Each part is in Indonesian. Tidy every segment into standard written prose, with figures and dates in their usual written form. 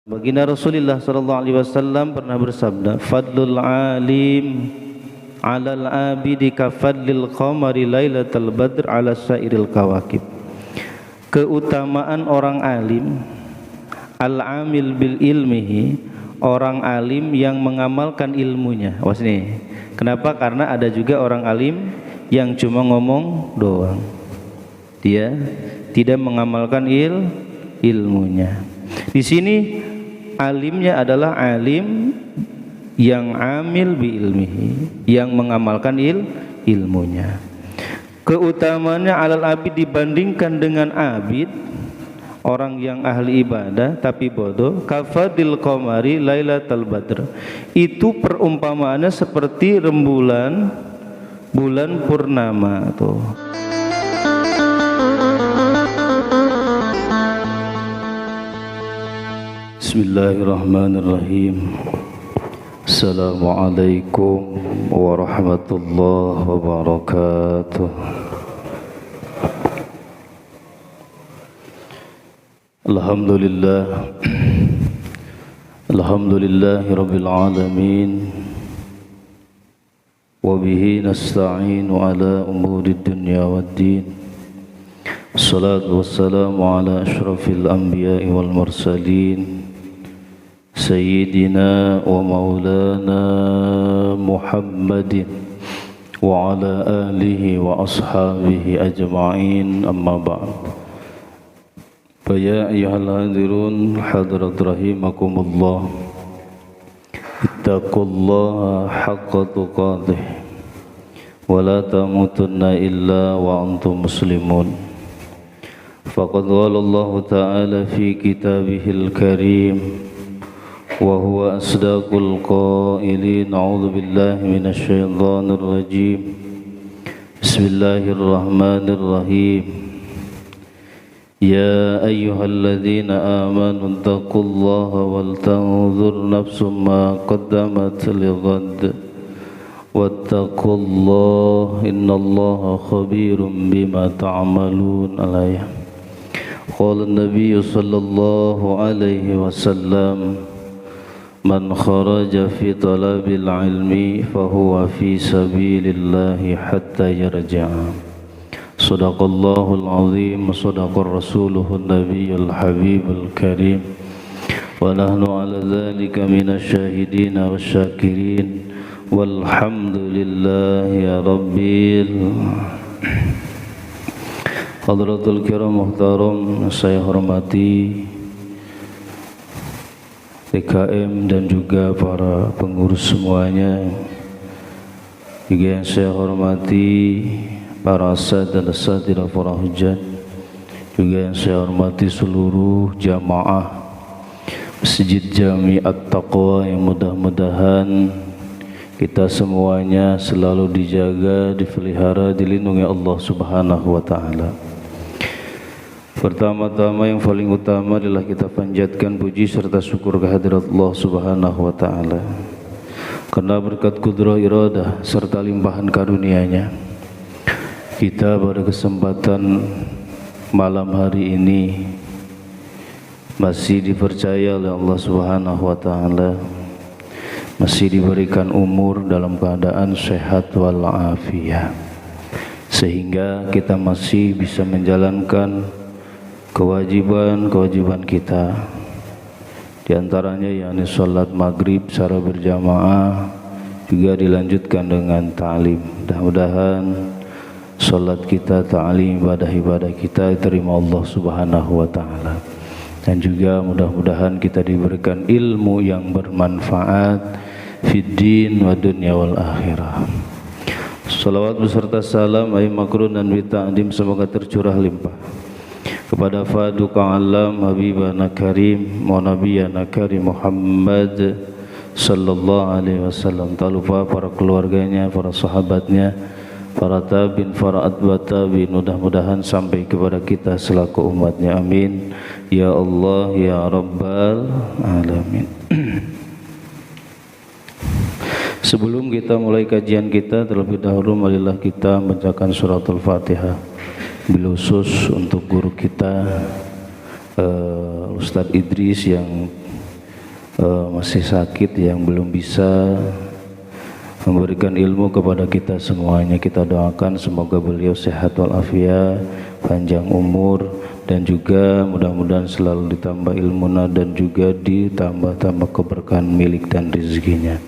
Baginda Rasulullah sallallahu alaihi wasallam pernah bersabda, "Fadlul alim 'alal abidi ka fadlil qamari lailatal badr 'ala sairil kawakib." Keutamaan orang alim, al-amil bil ilmihi, orang alim yang mengamalkan ilmunya. Awas nih. Kenapa? Karena ada juga orang alim yang cuma ngomong doang. Dia tidak mengamalkan ilmunya. Di sini alimnya adalah alim yang amil bi ilmihi, yang mengamalkan ilmunya. Keutamaannya alal abid dibandingkan dengan abid, orang yang ahli ibadah tapi bodoh, kafadil qamari lailatal badr. Itu perumpamaannya seperti rembulan bulan purnama tuh. Bismillahirrahmanirrahim. Assalamualaikum warahmatullahi wabarakatuh. Alhamdulillahi rabbil alamin. Wa bihi nasta'inu ala umuri dunya waddin. Assalatu wassalamu ala ashrafil anbiya'i wal mursalin, Sayyidina wa maulana Muhammadin wa ala alihi wa ashabihi ajma'in, amma ba'd. Ya ayyuhal hadirun hadrat rahimakumullah, ittaqullaha haqqa tuqatih wa la tamutunna illa wa antum muslimun. Faqad qala Allah ta'ala fi kitabihil karim wa huwa asdaqul qailin. A'udzu billahi minasy syaithanir rajim. Bismillahirrahmanirrahim. Ya ayyuhalladzina amanu taqullaha wal tanzur nafsum ma qaddamat lighad wattaqullaha innallaha khabirum bima ta'malun. Al-ayah. Qala an-nabiy sallallahu alaihi wasallam, man kharaja fi talabil ilmi fahuwa fi sabilillahi hatta yarja'a. Sadaqallahul azim, sadaqar rasuluhun nabiyyul habibul karim, wa nahnu ala dhalika minasy syahidin wasyakirin, walhamdulillahi rabbil. Hadratul kiram muhtaram, saya hormati TKM dan juga para pengurus semuanya, juga yang saya hormati para asad dan asatidah para hujjah, juga yang saya hormati seluruh jamaah Masjid Jami At-Taqwa, yang mudah-mudahan kita semuanya selalu dijaga, dipelihara, dilindungi Allah Subhanahu wa taala. Pertama-tama yang paling utama adalah kita panjatkan puji serta syukur kehadirat Allah Subhanahu wa taala, karena berkat kudrah iradah serta limpahan karunia-Nya kita pada kesempatan malam hari ini masih dipercaya oleh Allah Subhanahu wa taala, masih diberikan umur dalam keadaan sehat walafiat, sehingga kita masih bisa menjalankan kewajiban kita, di antaranya yakni salat maghrib secara berjamaah, juga dilanjutkan dengan ta'lim. Mudah-mudahan salat kita, ta'lim, ibadah kita diterima Allah Subhanahu wa taala, dan juga mudah-mudahan kita diberikan ilmu yang bermanfaat fid din wa dunya wal akhirah. Salawat beserta salam ay makrun dan bita'dim semoga tercurah limpah kepada Faduka Alam Habibana Karim wa Nabiyana Karim Muhammad sallallahu alaihi wasallam. Tak lupa para keluarganya, para sahabatnya, para tabi'in, para atba' tabi'in, mudah-mudahan sampai kepada kita selaku umatnya. Amin ya Allah ya Rabbal Alamin. Sebelum kita mulai kajian kita, terlebih dahulu marilah kita membacakan suratul Fatihah, bil khusus untuk guru kita Ustadz Idris yang masih sakit yang belum bisa memberikan ilmu kepada kita semuanya. Kita doakan semoga beliau sehat walafiat, panjang umur, dan juga mudah-mudahan selalu ditambah ilmunya dan juga ditambah keberkahan milik dan rezekinya.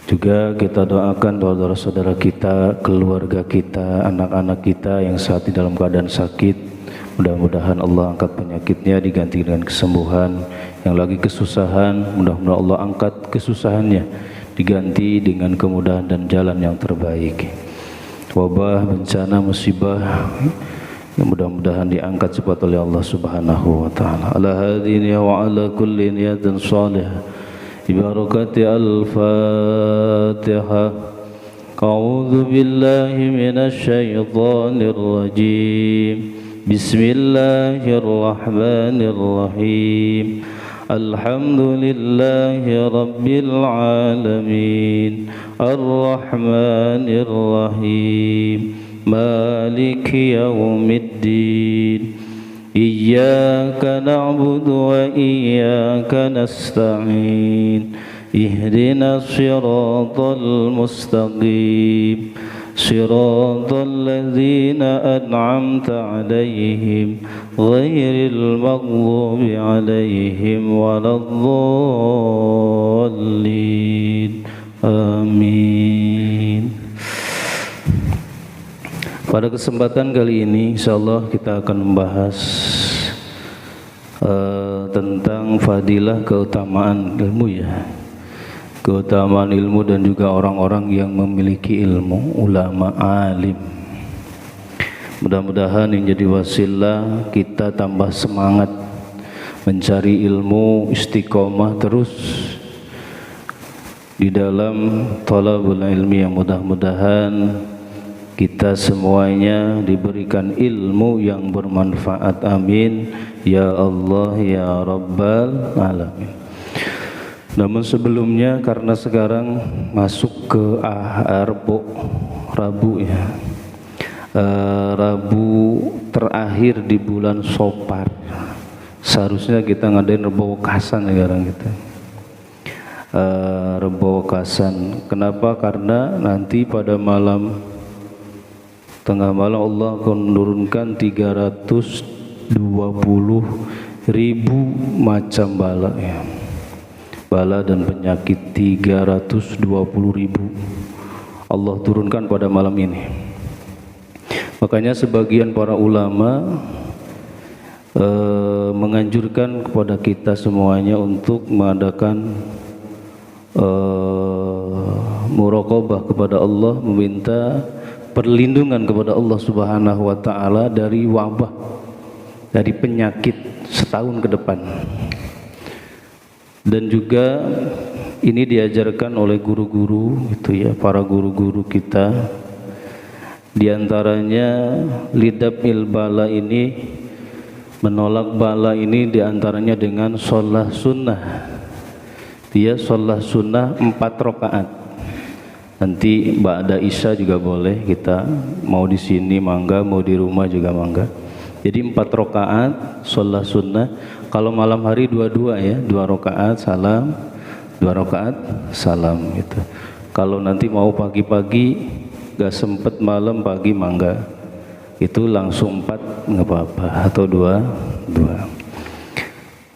Juga kita doakan saudara-saudara kita, keluarga kita, anak-anak kita yang saat ini dalam keadaan sakit. Mudah-mudahan Allah angkat penyakitnya, diganti dengan kesembuhan. Yang lagi kesusahan, mudah-mudahan Allah angkat kesusahannya, diganti dengan kemudahan dan jalan yang terbaik. Wabah, bencana, musibah yang mudah-mudahan diangkat cepat oleh Allah Subhanahu wa taala. Ala hadini wa ala kulli niyatin salihah. Bibarakati al-Fatihah. A'udzu billahi minasy syaithanir rajim. Bismillahirrahmanirrahim. Alhamdulillahi rabbil alamin. Ar-Rahmanir Rahim. Maliki yaumiddin. Iyyaka na'budu wa iyyaka nasta'in. Ihdinas siratal mustaqim. Siratal ladzina an'amta 'alaihim ghairil maghdubi 'alaihim waladdallin. Amin. Pada kesempatan kali ini insyaallah kita akan membahas tentang fadilah keutamaan ilmu ya. Keutamaan ilmu dan juga orang-orang yang memiliki ilmu, ulama, alim. Mudah-mudahan yang jadi wasilah kita tambah semangat mencari ilmu, istiqomah terus di dalam thalabul ilmi, yang mudah-mudahan kita semuanya diberikan ilmu yang bermanfaat. Amin ya Allah ya Rabbal Alamin. Namun sebelumnya, karena sekarang masuk ke Rabu ya, Rabu terakhir di bulan Sopar, seharusnya kita ngadain Rebo Wekasan sekarang kita. Rebo Wekasan, kenapa? Karena nanti pada tengah malam Allah akan menurunkan 320.000 macam bala ya. Bala dan penyakit 320.000 Allah turunkan pada malam ini. Makanya sebagian para ulama menganjurkan kepada kita semuanya untuk mengadakan muraqabah kepada Allah, meminta perlindungan kepada Allah Subhanahu wa taala dari wabah, dari penyakit setahun ke depan. Dan juga ini diajarkan oleh guru-guru itu ya, para guru-guru kita. Di antaranya lidafil bala ini, menolak bala ini diantaranya dengan sholat sunnah. Dia sholat sunnah 4 rakaat. Nanti ba'da isya juga boleh, kita mau di sini mangga, mau di rumah juga mangga. Jadi 4 rakaat sholat sunnah. Kalau malam hari 2 ya, 2 rakaat salam, 2 rakaat salam gitu. Kalau nanti mau pagi-pagi gak sempet malam, pagi mangga, itu langsung 4 nggak apa-apa, atau 2.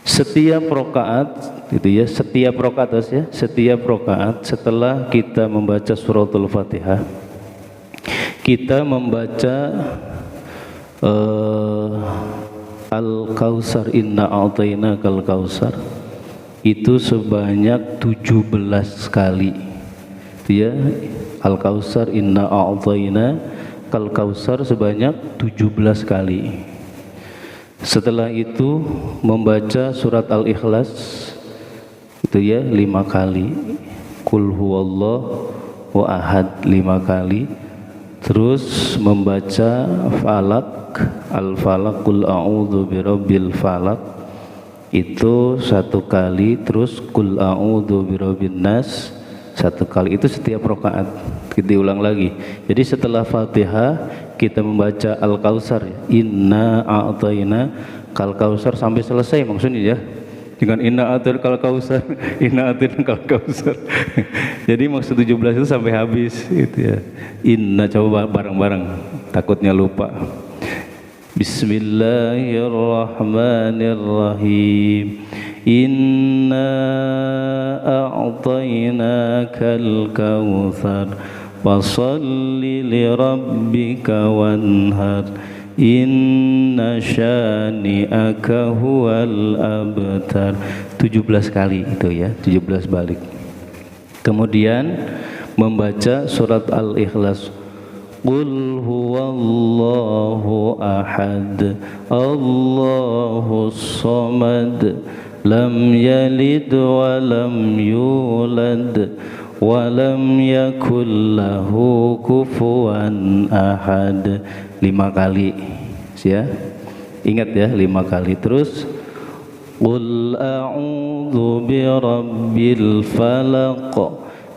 Setiap rakaat itu ya, setiap rakaat setelah kita membaca suratul Fatihah, kita membaca Al-Kautsar, inna a'tainakal kautsar, itu sebanyak 17 kali ya. Al-Kautsar, inna a'tainakal kautsar sebanyak 17 kali. Setelah itu membaca surat Al-Ikhlas itu ya 5 kali, Qul huwallahu ahad 5 kali, terus membaca Falak, Al-Falaq, Qul a'udzu birabbil falaq itu 1 kali, terus Qul a'udzu birabbin nas 1 kali. Itu setiap rakaat diulang lagi. Jadi setelah Fatihah kita membaca Al-Kautsar, inna a'tainakal kautsar sampai selesai maksudnya ya. dengan inna a'tainakal kausar, inna a'tainakal kausar. Jadi maksud 17 itu sampai habis gitu ya. Inna, coba bareng-bareng, takutnya lupa. Bismillahirrahmanirrahim. Inna a'tainakal kautsar fasholli lirabbika wanhar inna syani'aka huwal abtar. 17 kali itu ya, 17 balik. Kemudian membaca surat Al-Ikhlas. Qul huwallahu ahad, Allahus samad, lam yalid wa lam yulad wa lam yakul lahu kufuwan ahad. 5 kali ya, ingat ya, 5 kali. Terus qul a'udzu birabbil falaq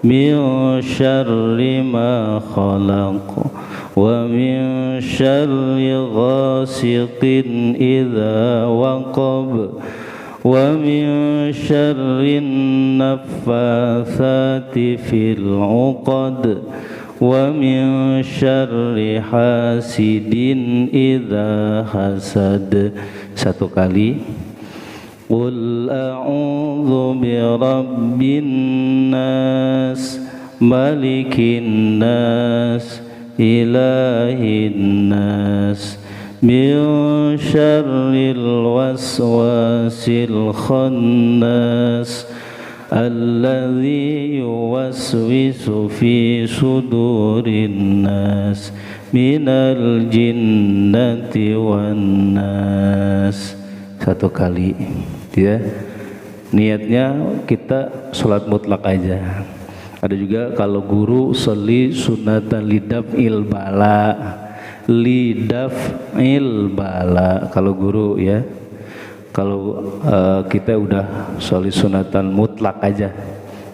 min syarri ma khalaq wa min syarri ghasiqin idza waqab wa min syarri naffatsati fil 'uqad wa min syarri hasidin idza hasad. 1 kali. Qul a'udzu birabbin nas, malikin nas, ilahin nas, min syarril waswasil khannas alladzi yuwaswisu fi sudurin nas minal jinnati wan nas. 1 kali ya. Niatnya kita sholat mutlak aja. Ada juga kalau guru sholli sunatan lidaf'il bala, lidaf'il bala kalau guru ya. Kalau kita udah sholli sunatan mutlak aja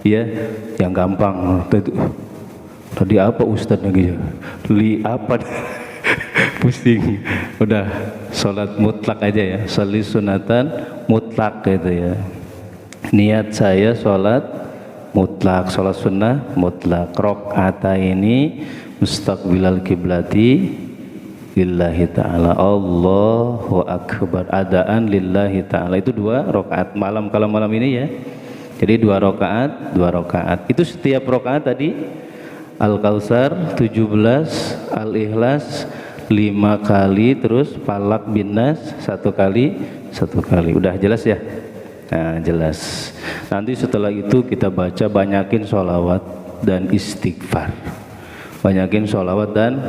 ya, yang gampang. Tadi apa ustadznya gitu, li apa pusing. Udah sholat mutlak aja ya, sholli sunatan mutlak gitu ya. Niat saya sholat mutlak, sholat sunnah mutlak, rakaat ini mustaqbilal kiblati lillahi ta'ala, Allahu akbar, adaan lillahi ta'ala. Itu 2 rakaat malam, kalau malam ini ya. Jadi 2 rakaat, 2 rakaat. Itu setiap rakaat tadi Al-Kautsar 17, Al-Ikhlas 5 kali, terus Falak bin Nas 1 kali, 1 kali. Udah jelas ya? Nah, jelas. Nanti setelah itu kita baca, banyakin sholawat dan istighfar. Banyakin sholawat dan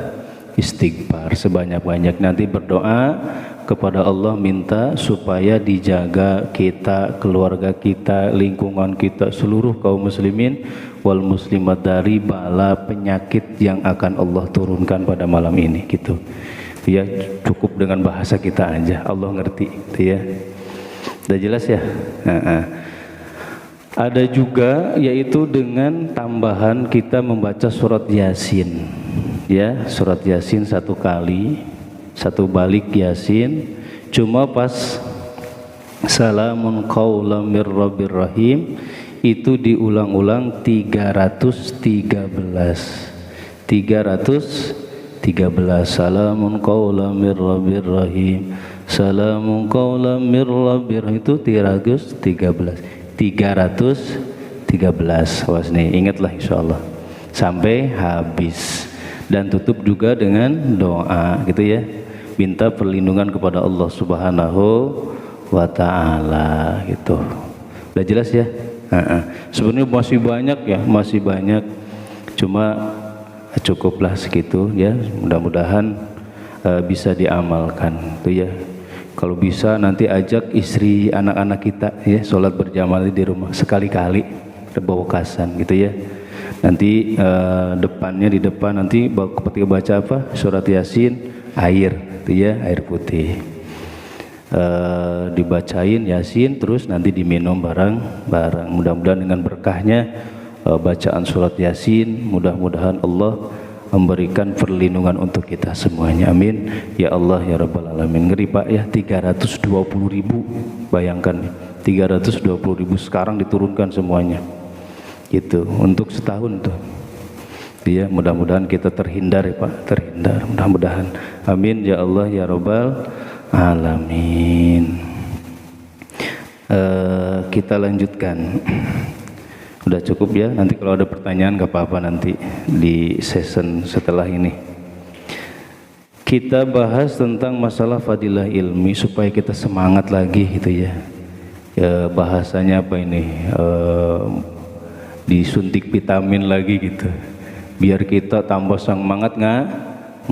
istighfar sebanyak-banyak. Nanti berdoa kepada Allah, minta supaya dijaga kita, keluarga kita, lingkungan kita, seluruh kaum muslimin wal muslimat dari bala penyakit yang akan Allah turunkan pada malam ini gitu ya. Cukup dengan bahasa kita aja, Allah ngerti gitu ya. Udah jelas ya? Ada juga yaitu dengan tambahan kita membaca surat Yasin ya, surat Yasin 1 kali, 1 balik Yasin. Cuma pas salamun qaulam mir rabbir rahim itu diulang-ulang 313. Salamun qaulam mir rabbir rahim, salamun qaulam mir rabbir, itu 313. Awas nih, ingatlah insyaallah sampai habis. Dan tutup juga dengan doa gitu ya, minta perlindungan kepada Allah Subhanahu wa ta'ala gitu. Udah jelas ya? Sebenarnya masih banyak ya, masih banyak, cuma cukuplah segitu ya. Mudah-mudahan bisa diamalkan tuh ya. Kalau bisa nanti ajak istri, anak-anak kita ya sholat berjamaah di rumah sekali-kali, berbawakan gitu ya. Nanti depannya, di depan nanti ketika baca apa surat Yasin, air tuh ya, air putih. Dibacain Yasin, terus nanti diminum bareng-bareng. Mudah-mudahan dengan berkahnya bacaan surat Yasin, mudah-mudahan Allah memberikan perlindungan untuk kita semuanya, amin ya Allah ya Rabbal Alamin. Ngeri Pak ya, 320.000, bayangkan 320.000 sekarang diturunkan semuanya gitu untuk setahun tuh. Ya, mudah-mudahan kita terhindar ya Pak, terhindar mudah-mudahan. Amin ya Allah ya Rabbal alamin. Kita lanjutkan. Udah cukup ya, nanti kalau ada pertanyaan gak apa-apa nanti di session setelah ini. Kita bahas tentang masalah fadilah ilmi supaya kita semangat lagi gitu ya. Bahasanya apa ini? Disuntik vitamin lagi gitu. Biar kita tambah semangat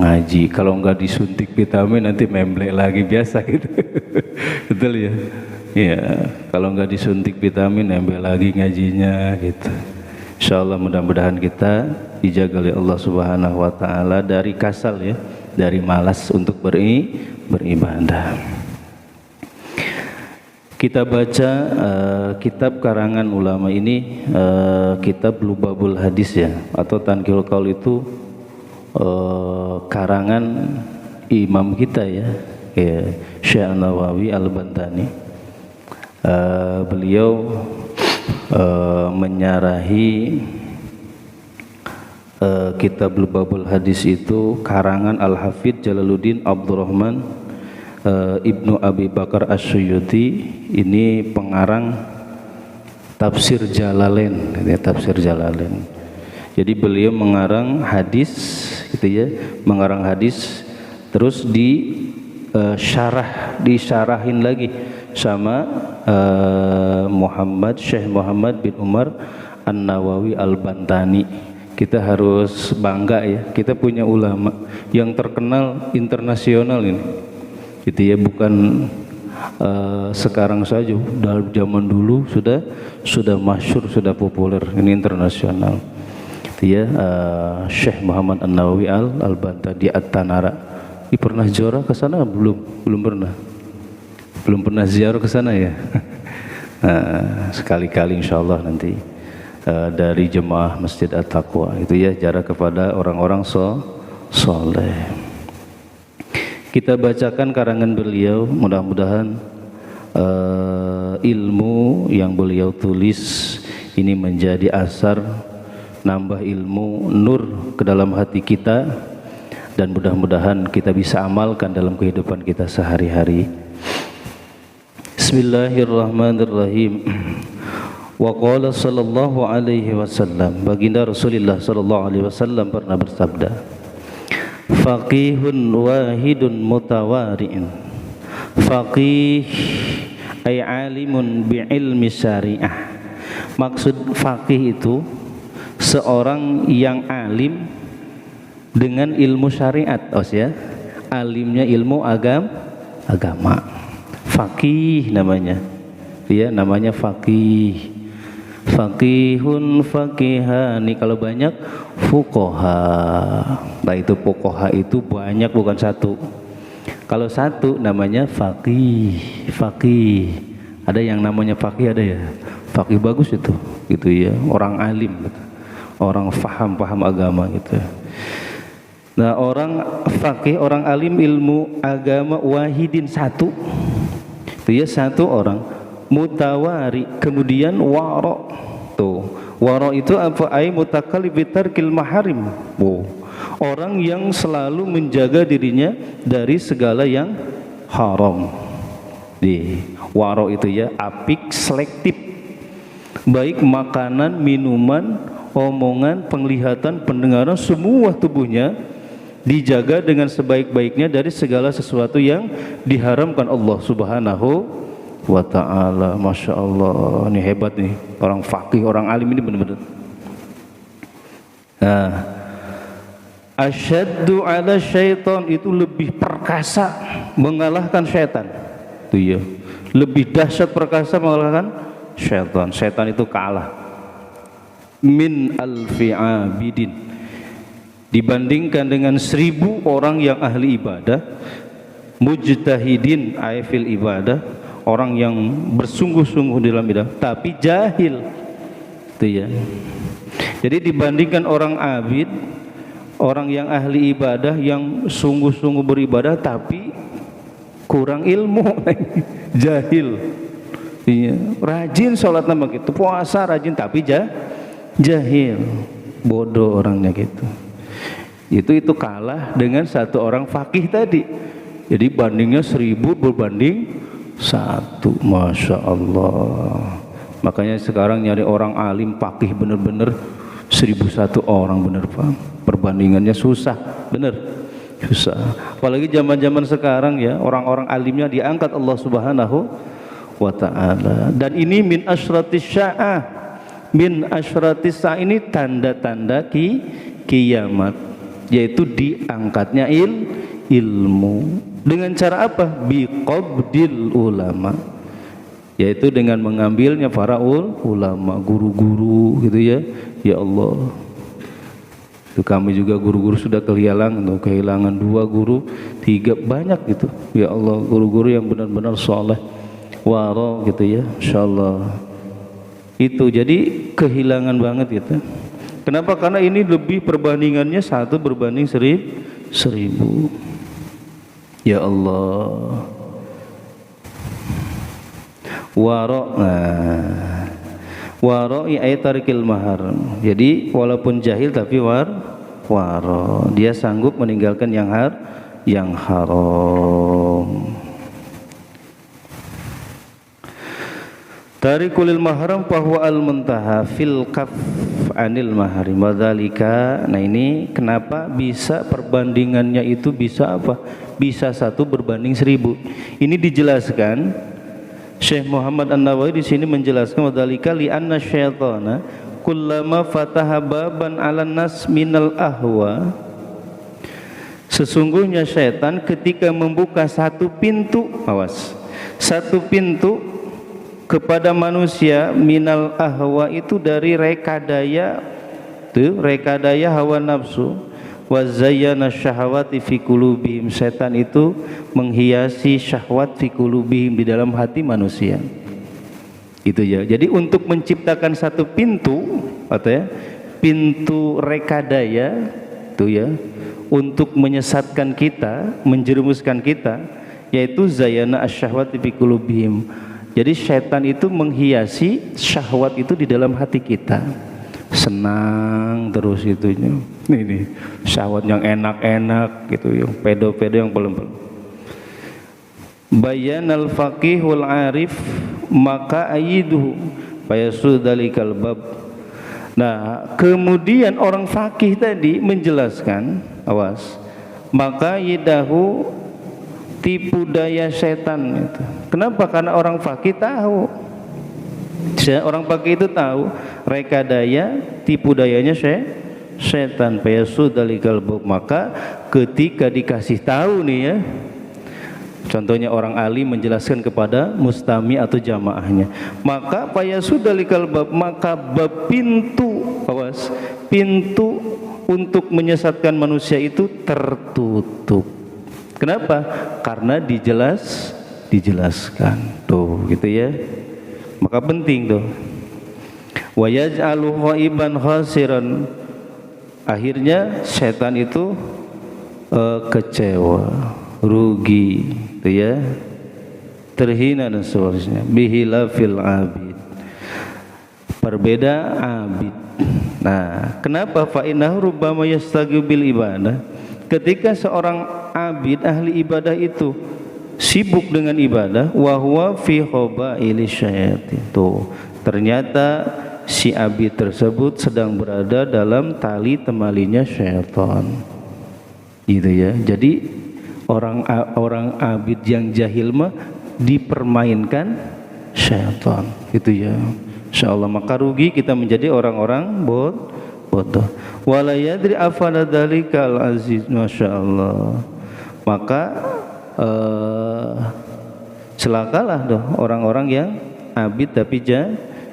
ngaji. Kalau nggak disuntik vitamin nanti memblek lagi biasa gitu. Betul ya? Ya, kalau nggak disuntik vitamin nempel lagi ngajinya gitu. Insyaallah mudah-mudahan kita dijaga oleh Allah Subhanahu wa taala dari kasal ya, dari malas untuk beribadah. Kita baca kitab karangan ulama ini, kitab Lubabul Hadis ya, atau Tanqihul Qaul itu karangan imam kita ya, Syekh Nawawi Al-Bantani. Beliau menyarahi kitab Lubabul Hadis itu karangan Al-Hafidz Jalaluddin Abdurrahman Ibnu Abi Bakar As-Suyuti. Ini pengarang Tafsir Jalalain, Tafsir Jalalain. Jadi beliau mengarang hadis gitu ya, mengarang hadis terus disyarahin lagi sama Syekh Muhammad bin Umar An-Nawawi Al-Bantani. Kita harus bangga ya, kita punya ulama yang terkenal internasional ini gitu ya, bukan sekarang saja, dalam zaman dulu sudah masyhur, sudah populer, ini internasional gitu ya. Syekh Muhammad An-Nawawi Al-Bantani At-Tanara. Pernah ziarah ke sana? Belum pernah ziarah ke sana ya. Sekali-kali insyaallah nanti dari jemaah Masjid At-Taqwa itu ya, jarak kepada orang-orang soleh. Kita bacakan karangan beliau, mudah-mudahan ilmu yang beliau tulis ini menjadi asar, nambah ilmu, nur ke dalam hati kita, dan mudah-mudahan kita bisa amalkan dalam kehidupan kita sehari-hari. Bismillahirrahmanirrahim. Wa qala sallallahu alaihi wasallam, baginda Rasulullah sallallahu alaihi wasallam pernah bersabda, faqihun wahidun mutawari'in. Faqih ay alimun bi ilmi syariah. Maksud faqih itu seorang yang alim dengan ilmu syariat, ya. Alimnya ilmu agama. Faqih namanya. Ya, namanya faqih. Faqihun faqihani, kalau banyak fuqaha. Nah, itu fuqaha itu banyak, bukan satu. Kalau satu namanya faqih. Faqih. Ada yang namanya faqih, ada ya. Faqih bagus itu, gitu ya. Orang alim gitu. Orang paham agama gitu. Nah, orang faqih, orang alim ilmu agama, wahidin satu. Itu ya, satu orang. Mutawari, kemudian waro. Tuh, waro itu apa? Ai mutakallim bi tarkil maharim. Orang yang selalu menjaga dirinya dari segala yang haram. Di waro itu ya, apik, selektif. Baik makanan, minuman, omongan, penglihatan, pendengaran, semua tubuhnya dijaga dengan sebaik-baiknya dari segala sesuatu yang diharamkan Allah Subhanahu wa ta'ala. Masya Allah, ini hebat nih orang faqih, orang alim ini benar-benar. Nah, asyaddu ala syaitan, itu lebih perkasa mengalahkan syaitan. Itu ya, lebih dahsyat perkasa mengalahkan syaitan. Syaitan itu kalah. Min alfi abidin, dibandingkan dengan 1000 orang yang ahli ibadah, mujtahidin aifil ibadah, orang yang bersungguh-sungguh dalam ibadah, tapi jahil. Itu ya. Jadi dibandingkan orang abid, orang yang ahli ibadah, yang sungguh-sungguh beribadah tapi kurang ilmu, jahil. Iya, rajin sholat nama gitu, puasa rajin tapi jahil, bodoh orangnya gitu. Itu kalah dengan satu orang fakih tadi. Jadi bandingnya 1000 berbanding 1, masya Allah. Makanya sekarang nyari orang alim fakih bener-bener 1001 orang, bener Pak. Perbandingannya susah, bener susah. Apalagi zaman-zaman sekarang ya, orang-orang alimnya diangkat Allah Subhanahu wa ta'ala. Dan ini min asyratis sya'ah, min asyratis sya'ah ini tanda-tanda kiamat, yaitu diangkatnya ilmu. Dengan cara apa? Biqabdil ulama, yaitu dengan mengambilnya para ulama, guru-guru gitu ya. Ya Allah, itu kami juga guru-guru sudah kehilangan 2 guru, 3 banyak gitu. Ya Allah, guru-guru yang benar-benar saleh waro gitu ya, insyaallah. Itu jadi kehilangan banget gitu. Kenapa? Karena ini lebih perbandingannya 1 berbanding 1000. Ya Allah, waro, waro ay tarikil mahar. Jadi walaupun jahil tapi waro, dia sanggup meninggalkan yang haram. Tarikulil mahram fahuwa al-muntaha fil kaf anil mahrim wadzalika. Nah ini kenapa bisa perbandingannya itu bisa apa? Bisa 1 berbanding 1000. Ini dijelaskan Syekh Muhammad An-Nawawi di sini menjelaskan wadzalika li anna syaitana kullama fataha baban 'alan nas minal ahwa. Sesungguhnya syaitan ketika membuka 1 pintu, awas, 1 pintu kepada manusia minal ahwa itu dari rekadaya, tuh rekadaya hawa nafsu, wa zayyana syahwati fi qulubihim. Setan itu menghiasi syahwat fi qulubihim, di dalam hati manusia. Itu ya. Jadi untuk menciptakan 1 pintu, atau ya, pintu rekadaya tuh ya, untuk menyesatkan kita, menjerumuskan kita, yaitu zayyana asyahwati fi qulubihim. Jadi setan itu menghiasi syahwat itu di dalam hati kita, senang terus itunya. Ini syahwat yang enak-enak gitu, yang pedo-pedo, yang pelem-pelem. Bayanal faqih wal arif maka ayiduhu fayasudalikal bab. Nah, kemudian orang fakih tadi menjelaskan, awas, maka yidahu, tipu daya setan itu. Kenapa? Karena orang fakih tahu. Orang fakih itu tahu rekadaya, tipu dayanya setan. Fayasudalikal bab. Maka ketika dikasih tahu nih ya, contohnya orang alim menjelaskan kepada mustami atau jamaahnya, maka fayasudalikal bab, maka bab pintu, awas, pintu untuk menyesatkan manusia itu tertutup. Kenapa? Karena dijelaskan tuh gitu ya. Maka penting tuh. Wa yaj'alu ghaiban khasiran. Akhirnya setan itu kecewa, rugi tuh ya, terhina dan seterusnya. Bihilafil abid. Berbeda abid. Nah, kenapa? Fa innahu rubbama yastaghbil ibadah. Ketika seorang abid, ahli ibadah itu sibuk dengan ibadah, wa huwa fi khabaili syayatin. Tuh, ternyata si abid tersebut sedang berada dalam tali temalinya syaitan. Gitu ya. Jadi orang abid yang jahil mah dipermainkan syaitan. Gitu ya. Insyaallah, maka rugi kita menjadi orang-orang bodoh. Wala yadri afala dzalikal aziz, masyaallah. Maka celakalah doh orang-orang yang abid tapi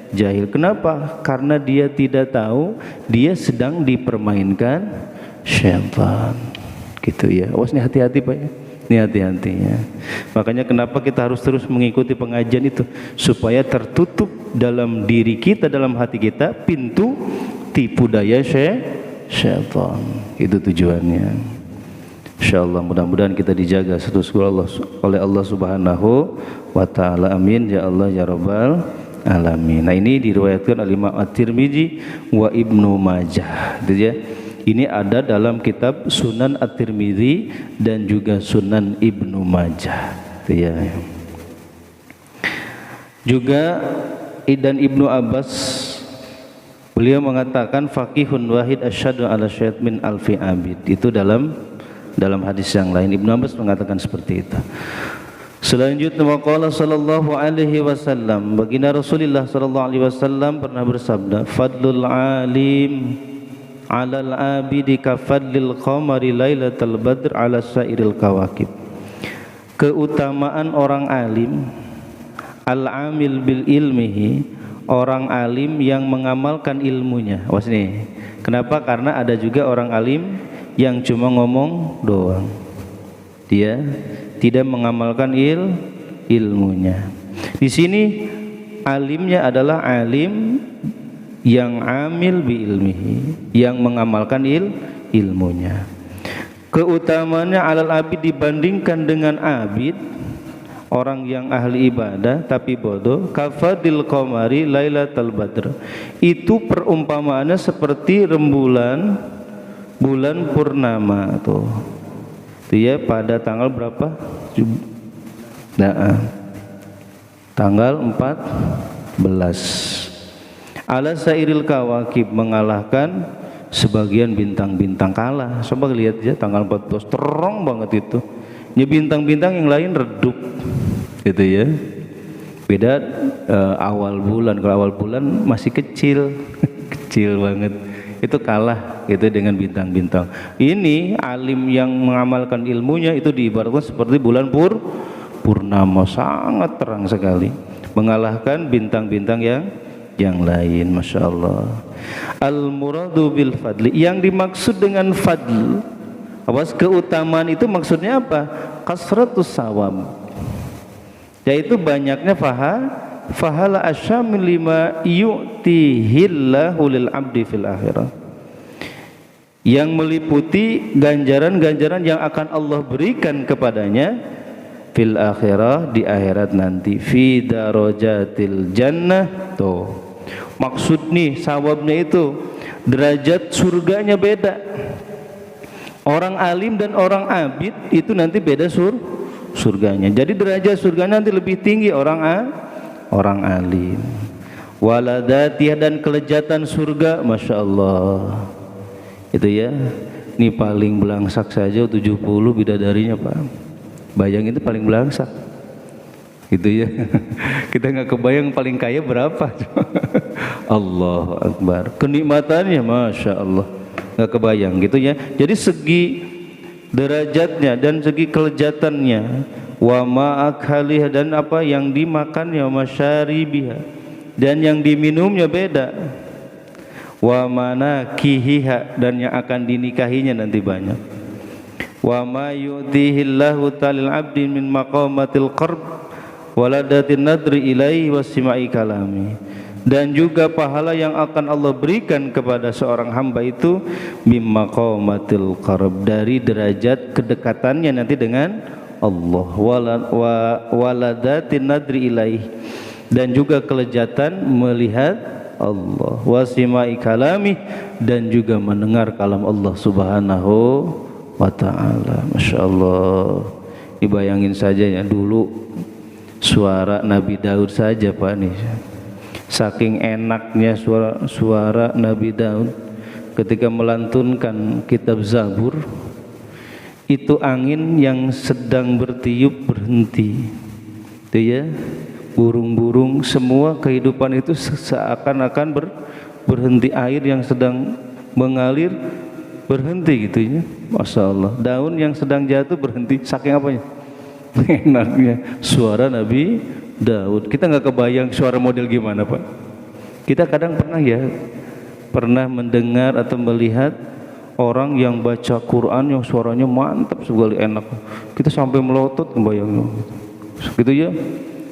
jahil. Kenapa? Karena dia tidak tahu dia sedang dipermainkan syaitan. Gitu ya. Awas nih, hati-hati Pak ya. Ini hati-hatinya. Makanya kenapa kita harus terus mengikuti pengajian itu, supaya tertutup dalam diri kita, dalam hati kita pintu tipu daya syaitan. Itu tujuannya. Insyaallah mudah-mudahan kita dijaga terus oleh Allah Subhanahu wa taala. Amin ya Allah ya rabbal alamin. Nah, ini diriwayatkan oleh Imam At-Tirmidzi wa Ibnu Majah. Gitu ya. Ini ada dalam kitab Sunan At-Tirmidzi dan juga Sunan Ibnu Majah. Gitu ya. Juga dan Ibnu Abbas beliau mengatakan faqihun wahid asyhadu ala syai'at min alfi abid. Itu dalam hadis yang lain Ibnu Abbas mengatakan seperti itu. Selanjutnya waqala sallallahu alaihi wasallam, baginda Rasulullah sallallahu alaihi wasallam pernah bersabda, fadlul alim 'alal abidi ka fadlil qamari lailatal badr 'ala sairil kawakib. Keutamaan orang alim, al-amil bil ilmihi, orang alim yang mengamalkan ilmunya. Was nih. Kenapa? Karena ada juga orang alim yang cuma ngomong doang, dia tidak mengamalkan ilmunya. Di sini alimnya adalah alim yang amil bi ilmihi, yang mengamalkan ilmunya. Keutamaannya alal abid dibandingkan dengan abid, orang yang ahli ibadah tapi bodoh, kafadil qamari lailatal badr. Itu perumpamaannya seperti rembulan bulan purnama tuh. Dia pada tanggal berapa? Nah, tanggal 14. Ala sairil kawakib, mengalahkan sebagian bintang-bintang kalah. Coba lihat ya, tanggal 14 terang banget itu. Ya bintang-bintang yang lain redup. Gitu ya. Beda awal bulan. Kalau awal bulan masih kecil. Kecil banget. Itu kalah gitu dengan bintang-bintang. Ini alim yang mengamalkan ilmunya itu diibaratkan seperti bulan purnama, sangat terang sekali, mengalahkan bintang-bintang yang lain. Masya Allah. Al muradu bil fadli, yang dimaksud dengan fadl, awas keutamaan itu maksudnya apa? Kasratus sawab, yaitu banyaknya fahala asyamil lima yu'tihillahu lil abdi fil akhirah, yang meliputi ganjaran-ganjaran yang akan Allah berikan kepadanya fil akhirah, di akhirat nanti, fi darajatil jannah. Tuh maksud nih sawabnya itu derajat surganya beda. Orang alim dan orang abid itu nanti beda surganya. Jadi derajat surganya nanti lebih tinggi orang alim. Waladatiyah, dan kelezatan surga, Masya Allah. Itu ya, ini paling belangsak saja 70 bidadarinya Pak. Bayang itu paling belangsak. Gitu ya. Kita nggak kebayang paling kaya berapa. Allahu Akbar. Kenikmatannya Masya Allah, nggak kebayang gitu ya. Jadi segi derajatnya dan segi kelezatannya, wa ma'akhaliha, dan apa yang dimakannya, masyaribiha, dan yang diminumnya beda, wa manakihiha, dan yang akan dinikahinya nanti banyak, wa ma yu'tihillahu ta'ala abdi min maqamatil qarb waladatin nadri ilaihi wasimai kalami, dan juga pahala yang akan Allah berikan kepada seorang hamba itu mimma qaumatil qarab, dari derajat kedekatannya nanti dengan Allah, waladatin nadri ilaih, dan juga kelezatan melihat Allah, wasimai kalami, dan juga mendengar kalam Allah Subhanahu wa ta'ala. Masya Allah. Dibayangin saja ya, dulu suara Nabi Daud saja Pak nih, saking enaknya suara Nabi Daud ketika melantunkan kitab Zabur, itu angin yang sedang bertiup berhenti, itu ya, burung-burung semua kehidupan itu seakan-akan berhenti, air yang sedang mengalir berhenti gitu ya. Masya Allah. Daun yang sedang jatuh berhenti, saking apanya? Enaknya suara Nabi Daud. Kita nggak kebayang suara model gimana Pak. Kita kadang pernah mendengar atau melihat orang yang baca Quran yang suaranya mantap sekali, enak. Kita sampai melotot kebayangnya gitu ya,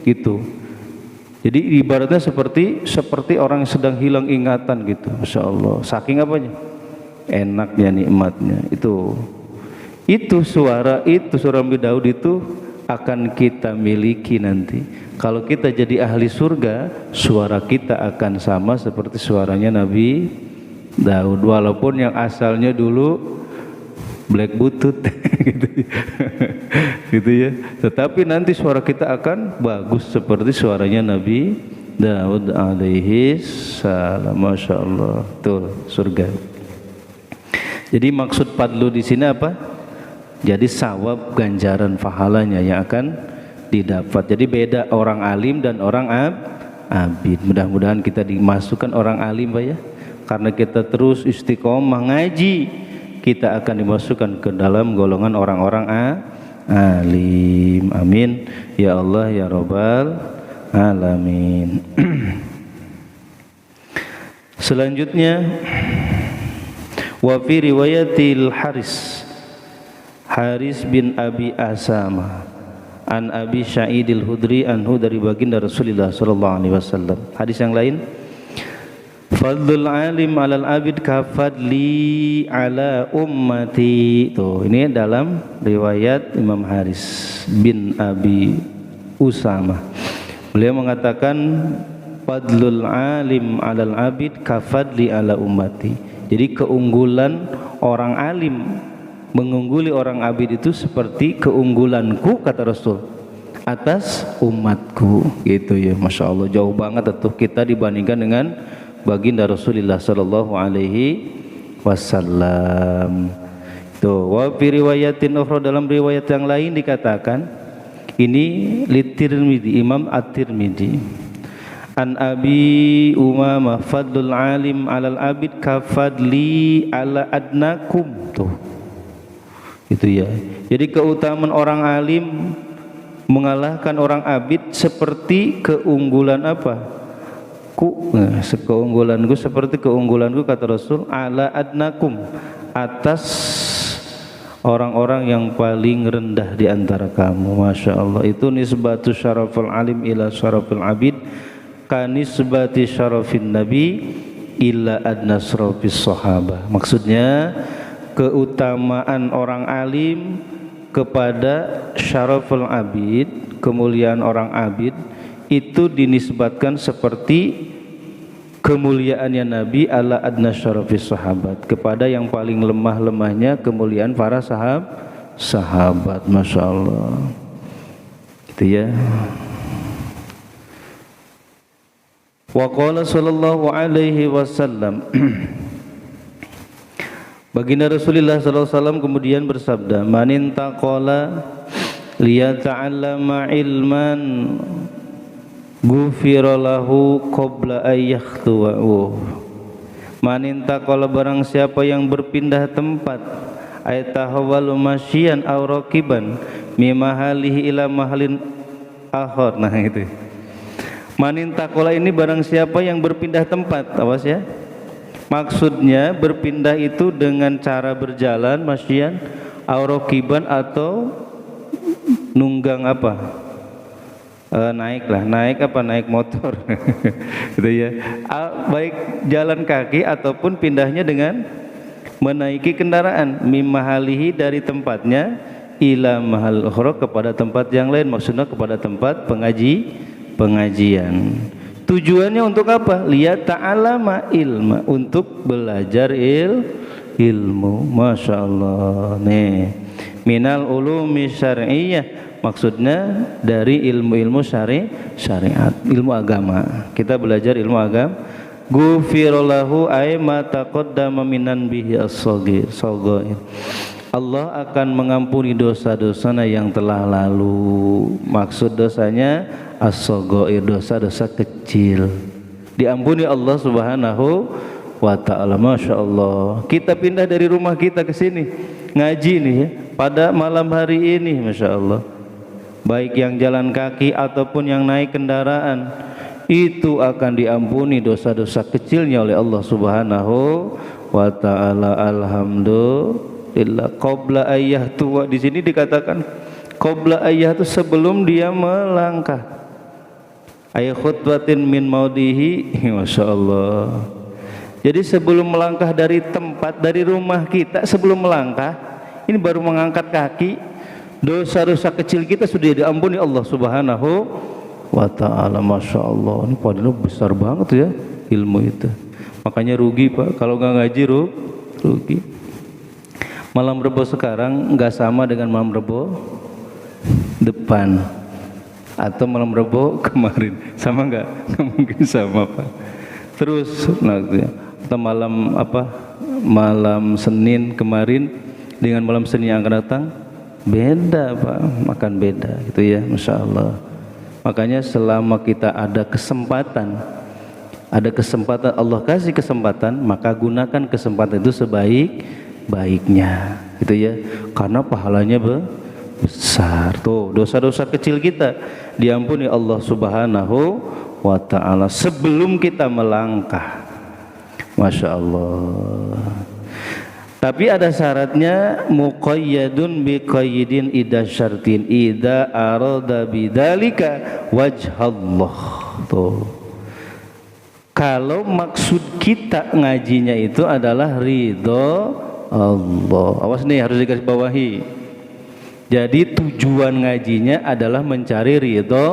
gitu. Jadi ibaratnya seperti orang yang sedang hilang ingatan gitu. Masya Allah. Saking apanya? Enaknya, nikmatnya itu. Itu suara Nabi Daud itu akan kita miliki nanti. Kalau kita jadi ahli surga, suara kita akan sama seperti suaranya Nabi Daud, walaupun yang asalnya dulu black butut gitu ya. Tetapi nanti suara kita akan bagus seperti suaranya Nabi Daud alaihi salam. Masya Allah, tuh surga. Jadi maksud padlu di sini apa? Jadi sawab ganjaran pahalanya yang akan didapat. Jadi beda orang alim dan orang abid. Mudah-mudahan kita dimasukkan orang alim Pak ya. Karena kita terus istiqomah ngaji, kita akan dimasukkan ke dalam golongan orang-orang alim. Amin ya Allah ya Rabbal alamin. Selanjutnya wa fi riwayatil Haris bin Abi Asama an Abi Sa'idil Hudri anhu, dari baginda Rasulullah sallallahu alaihi wasallam. Hadis yang lain, fadlul alim alal abid kafadli ala ummati. Tuh, ini dalam riwayat Imam Haris bin Abi Usama. Beliau mengatakan fadlul alim alal abid kafadli ala ummati. Jadi keunggulan orang alim mengungguli orang abid itu seperti keunggulanku, kata Rasul, atas umatku, gitu ya. Masya Allah, jauh banget tuh kita dibandingkan dengan baginda Rasulullah sallallahu alaihi wasallam. Tuh, wa fi riwayatin ukhra, dalam riwayat yang lain dikatakan, ini litirmidzi, Imam At-Tirmidzi, an Abi Umamah fadlul alim alal abid kafadli ala adnakum. Tuh, itu ya. Jadi keutamaan orang alim mengalahkan orang abid seperti keunggulan apa? Keunggulanku seperti keunggulanku, kata Rasul, ala adnakum, atas orang-orang yang paling rendah di antara kamu. Masya Allah, itu nisbatu syaraful alim ila syaraful abid kanisbati syarafin nabi ila adna syarafis sahabah. Maksudnya keutamaan orang alim kepada syaraful abid, kemuliaan orang abid, itu dinisbatkan seperti kemuliaannya Nabi ala adna syarafis sahabat, kepada yang paling lemah-lemahnya kemuliaan para sahabat. Masya Allah, itu ya. Wa qala sallallahu alaihi wasallam, baginda Rasulullah SAW kemudian bersabda, man intaqala liyata'allama ilman ghufira lahu qabla ayyakhtuwa'u. Man intaqala, barang siapa yang berpindah tempat, ayatahawwalu masyian aw raqiban mimahalihi ila mahalin akhar. Nah itu, man intaqala ini barang siapa yang berpindah tempat, awas ya. Maksudnya berpindah itu dengan cara berjalan, masyian, aurokiban, atau nunggang apa? Naik apa? Naik motor, gitu ya. Baik jalan kaki ataupun pindahnya dengan menaiki kendaraan. Mimahalihi, dari tempatnya, ila mahal ukhra, kepada tempat yang lain. Maksudnya kepada tempat pengajian. Tujuannya untuk apa? Liyata'allama ilma, untuk belajar ilmu. Masya Allah. Nih, minal ulumi syar'iyyah, maksudnya dari ilmu-ilmu syariat, ilmu agama. Kita belajar ilmu agama. Ghufirallahu ay ma taqaddama minan bihi as-saghir. Allah akan mengampuni dosa-dosanya yang telah lalu. Maksud dosanya as-saghair, dosa-dosa kecil, diampuni Allah Subhanahu wa ta'ala. Masya Allah, kita pindah dari rumah kita ke sini ngaji nih ya, pada malam hari ini, Masya Allah, baik yang jalan kaki ataupun yang naik kendaraan, itu akan diampuni dosa-dosa kecilnya oleh Allah Subhanahu wa ta'ala. Alhamdulillah. Qabla ayyah tuwa, di sini dikatakan qabla ayyah itu sebelum dia melangkah. Ayat khutbatin min maudihi. Masya Allah. Jadi sebelum melangkah dari tempat, dari rumah kita, sebelum melangkah ini baru mengangkat kaki, dosa-dosa kecil kita sudah diampuni Allah Subhanahu wa ta'ala. Masya Allah, ini padahal besar banget ya ilmu itu. Makanya rugi Pak kalau nggak ngaji, rugi. Malam Rebo sekarang nggak sama dengan malam Rebo depan atau malam Rebo kemarin, sama nggak? Nggak mungkin sama Pak. Terus atau malam Senin kemarin dengan malam Senin yang akan datang beda Pak, makan beda gitu ya. Masya Allah. Makanya selama kita ada kesempatan Allah kasih kesempatan, maka gunakan kesempatan itu sebaik-baiknya gitu ya, karena pahalanya besar. Tuh, dosa-dosa kecil kita diampuni Allah Subhanahu wa ta'ala sebelum kita melangkah. Masya Allah. Tapi ada syaratnya, muqayyadun biqayyidin idza syartin idza arada bidzalika wajhallah. Tuh, kalau maksud kita ngajinya itu adalah ridho Allah. Awas nih, harus dikasih bawahi. Jadi tujuan ngajinya adalah mencari ridho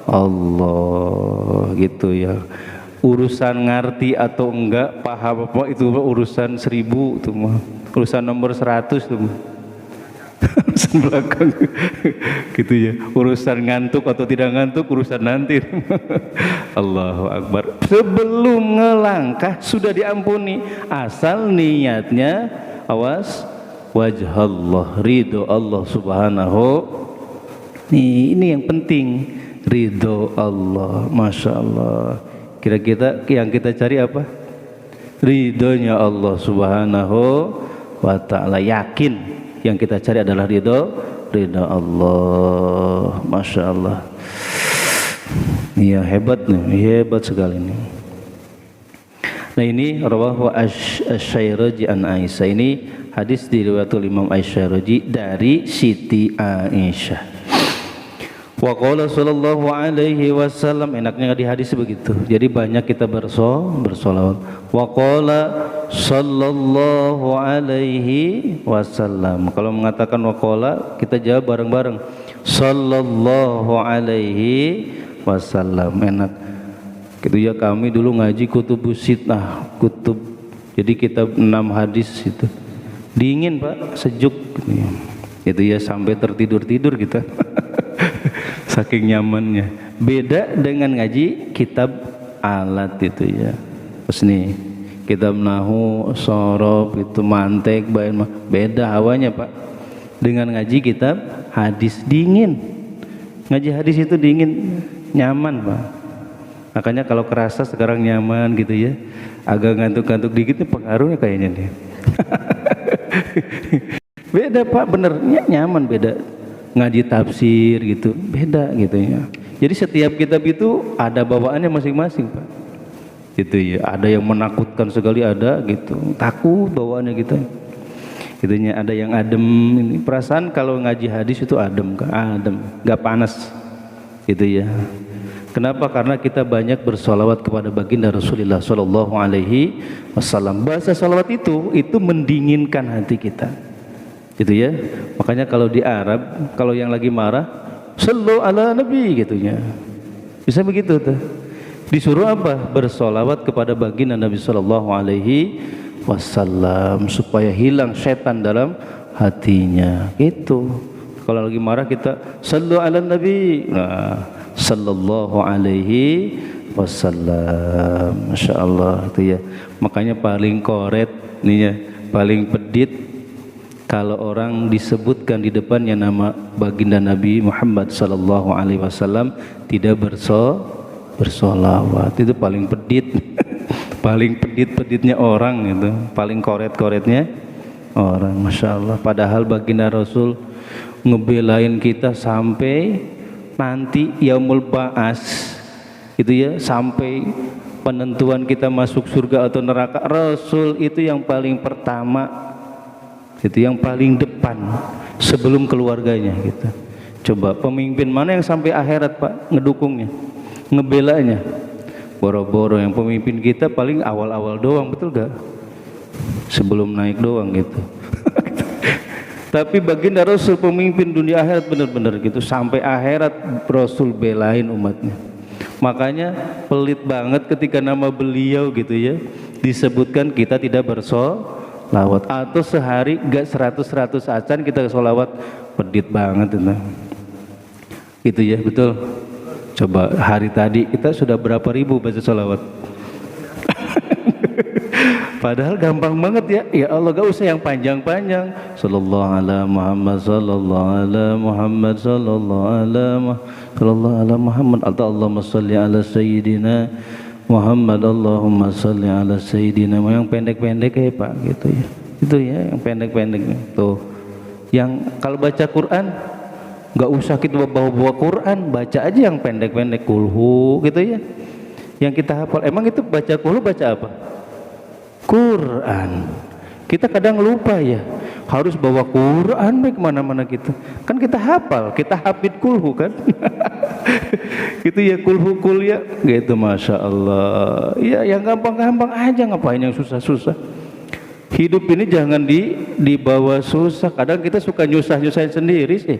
Allah gitu ya. Urusan ngerti atau enggak, paham apa, itu urusan 1000 tuh mah. Urusan nomor 100 tuh mah. Urusan belakang gitu ya. Urusan ngantuk atau tidak ngantuk urusan nanti. Allahu Akbar. Sebelum ngelangkah sudah diampuni, asal niatnya awas wajhallah, ridho Allah Subhanahu. Ini yang penting, ridho Allah. Masya Allah. Kira-kira yang kita cari apa? Ridhonya Allah Subhanahu wa ta'ala. Yakin yang kita cari adalah ridho Allah. Masya Allah. Iya, hebat nih, hebat sekali nih. Nah, ini rawahu Asy-Syairazi an Aisyah. Ini hadis diriwayatkan Imam Asy-Syairazi dari Siti Aisyah. Wa qala sallallahu alaihi wasallam, enaknya di hadis begitu. Jadi banyak kita bersolawat. Wa qala sallallahu alaihi wasallam. Kalau mengatakan wa qala, kita jawab bareng-bareng. Sallallahu alaihi wasallam. Enak. Gitu ya, kami dulu ngaji kutubus sittah, kutub. Jadi kitab 6 hadis itu. Dingin Pak, sejuk gitu ya. Itu ya, sampai tertidur-tidur kita. Saking nyamannya. Beda dengan ngaji kitab alat itu ya. Terus nih, kitab nahu, sorof, itu mantek, bayan, beda hawanya Pak. Dengan ngaji kitab hadis, dingin. Ngaji hadis itu dingin, nyaman Pak. Makanya kalau kerasa sekarang nyaman gitu ya, agak ngantuk-ngantuk dikit nih pengaruhnya kayaknya nih. Beda Pak, bener nyaman, beda. Ngaji tafsir gitu beda gitu ya. Jadi setiap kitab itu ada bawaannya masing-masing Pak gitu ya. Ada yang menakutkan sekali, ada gitu takut bawaannya gitu gitunya. Ada yang adem. Ini perasaan kalau ngaji hadis itu adem nggak panas gitu ya. Kenapa? Karena kita banyak bersolawat kepada baginda Rasulullah Shallallahu Alaihi Wasallam. Bahasa solawat itu mendinginkan hati kita gitu ya. Makanya kalau di Arab, kalau yang lagi marah, sallu ala nabi gitunya. Bisa begitu tuh. Disuruh apa? Bersolawat kepada baginda Nabi sallallahu alaihi wasallam supaya hilang setan dalam hatinya. Itu. Kalau lagi marah kita sallu ala nabi. Nah, sallallahu alaihi wasallam. Masya Allah itu ya. Makanya paling koret nih ya, paling pedit kalau orang disebutkan di depannya nama baginda Nabi Muhammad sallallahu alaihi wasallam tidak bersolawat, itu paling pedit. Paling peditnya orang itu, paling koretnya orang. Masya Allah. Padahal baginda Rasul ngebelain kita sampai nanti yaumul ba'as itu ya, sampai penentuan kita masuk surga atau neraka. Rasul itu yang paling pertama, itu yang paling depan sebelum keluarganya gitu. Coba pemimpin mana yang sampai akhirat Pak ngedukungnya, ngebelanya? Boro-boro yang pemimpin kita paling awal-awal doang, betul gak? Sebelum naik doang gitu. Tapi baginda Rasul pemimpin dunia akhirat benar-benar gitu, sampai akhirat Rasul belain umatnya. Makanya pelit banget ketika nama beliau gitu ya disebutkan kita tidak bersolawat, atau sehari gak 100 acan kita solawat, pedit banget itu ya. Betul. Coba hari tadi kita sudah berapa ribu baca solawat. Padahal gampang banget ya. Ya Allah, gak usah yang panjang-panjang. Sallallahu ala Muhammad, sallallahu ala Muhammad, sallallahu ala Muhammad, atau Allahumma salli ala Sayyidina Muhammad, Allahumma salli ala Sayyidina. Yang pendek-pendek ya Pak gitu ya. Itu ya yang pendek-pendek tuh. Yang kalau baca Quran gak usah kita bawa-bawa Quran, baca aja yang pendek-pendek, kulhu gitu ya. Yang kita hafal. Emang itu baca kulhu baca apa? Quran. Kita kadang lupa ya, harus bawa Quran baik kemana-mana kita. Kan kita hafal, kita hafid kulhu kan. Gitu ya, kulhu kul ya gitu, Masya Allah. Ya yang gampang-gampang aja, ngapain yang susah-susah. Hidup ini jangan dibawa susah. Kadang kita suka nyusah-nyusahin sendiri sih.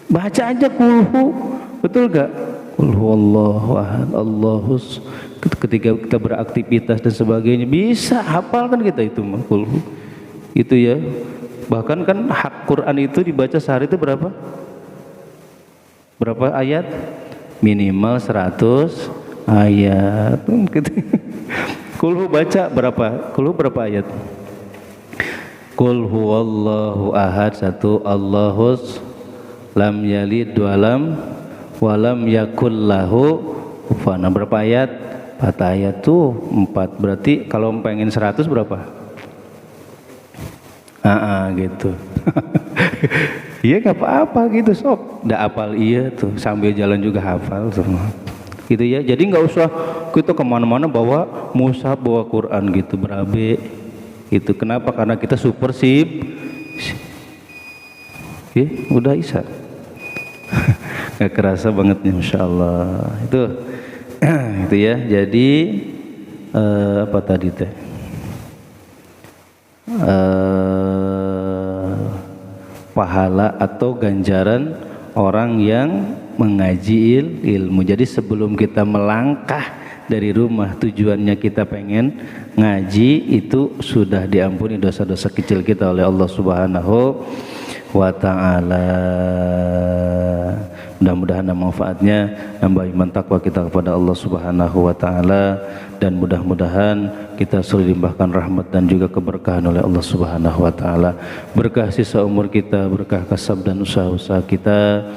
Baca aja kulhu, betul gak? Kulhu Allahu ahad, Allahus. Ketika kita beraktivitas dan sebagainya bisa hafalkan kita itu kulhu. Itu ya. Bahkan kan hak Quran itu dibaca sehari itu berapa? Berapa ayat? Minimal 100 ayat. Gitu. Kulhu baca berapa? Kulhu berapa ayat? Qul huwallahu ahad, 1, Allahus lam yalid walam yakul lahu kufuwan. Berapa ayat? 4 ayat tuh, 4. Berarti kalau pengen 100 berapa? Gitu. Iya gak apa-apa gitu sob. Udah hafal iya tuh, sambil jalan juga hafal semua. Gitu ya. Jadi gak usah kita kemana-mana bawa mushaf, bawa Quran gitu berabe. Itu kenapa? Karena kita super sip. Udah isya. Gak kerasa banget nih, Masya Allah. Itu ya. Jadi apa tadi teh? Pahala atau ganjaran orang yang mengaji ilmu. Jadi sebelum kita melangkah dari rumah, tujuannya kita pengen ngaji, itu sudah diampuni dosa-dosa kecil kita oleh Allah Subhanahu wa ta'ala. Mudah-mudahan manfaatnya nambah iman takwa kita kepada Allah Subhanahu wa ta'ala, dan mudah-mudahan kita selalu dilimpahkan rahmat dan juga keberkahan oleh Allah Subhanahu wa ta'ala. Berkah sisa umur kita, berkah kasab dan usaha-usaha kita,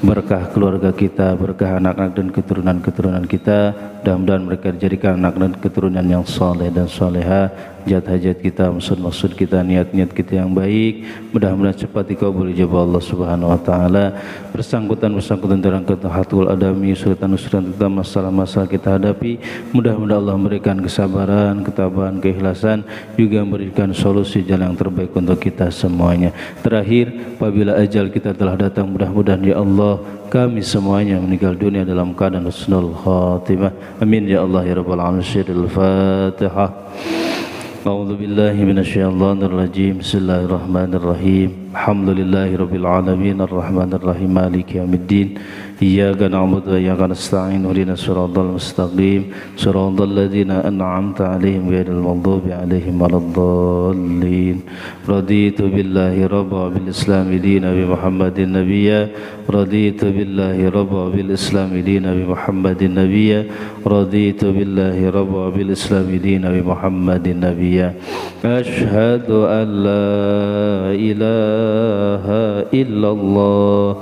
berkah keluarga kita, berkah anak-anak dan keturunan-keturunan kita. Mudah-mudahan mereka dijadikan anak dan keturunan yang saleh dan saleha. Hajat-hajat kita, maksud-maksud kita, niat-niat kita yang baik, mudah-mudahan cepat dikabul ijabah Allah Subhanahu wa ta'ala. Bersangkutan dalam ketahatul adami, usulan tentang masalah-masalah kita hadapi, mudah-mudahan Allah memberikan kesabaran, ketabahan, keikhlasan, juga memberikan solusi jalan yang terbaik untuk kita semuanya. Terakhir, apabila ajal kita telah datang, mudah-mudahan ya Allah kami semuanya meninggal dunia dalam keadaan husnul khatimah. Amin ya Allah ya rabbal alamin. Al-Fatihah. A'udzu billahi minasyaitonir rajim. Bismillahirrahmanirrahim. Alhamdulillahirabbil alamin arrahmanir rahim maliki yaumiddin. Iyyaka na'budu wa iyyaka nasta'in. Ihdinas siratal mustaqim. Siratal ladzina an'amta 'alaihim ghairil maghdubi 'alaihim waladdallin. Raditu billahi rabba bil islam dinan bi Muhammadin nabiyya. Raditu billahi rabba bil islam dinan bi Muhammadin nabiyya. Raditu billahi rabba bil islam dinan bi Muhammadin nabiyya. Asyhadu an la ilaha illallah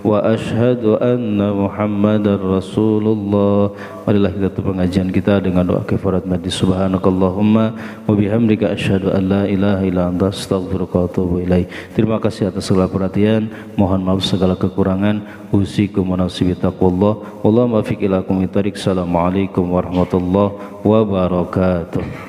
wa asyhadu anna Muhammadar Rasulullah. Marilah kita tutup pengajian kita dengan doa kafarat majlis. Subhanakallahumma wa bihamdika asyhadu an la ilaha illa anta astaghfiruka wa atubu ilaik. Terima kasih atas segala perhatian. Mohon maaf segala kekurangan. Usikum wa nafsi bi taqwallah. Wallahu muwaffiq ila aqwamit thoriq. Assalamualaikum warahmatullahi wabarakatuh.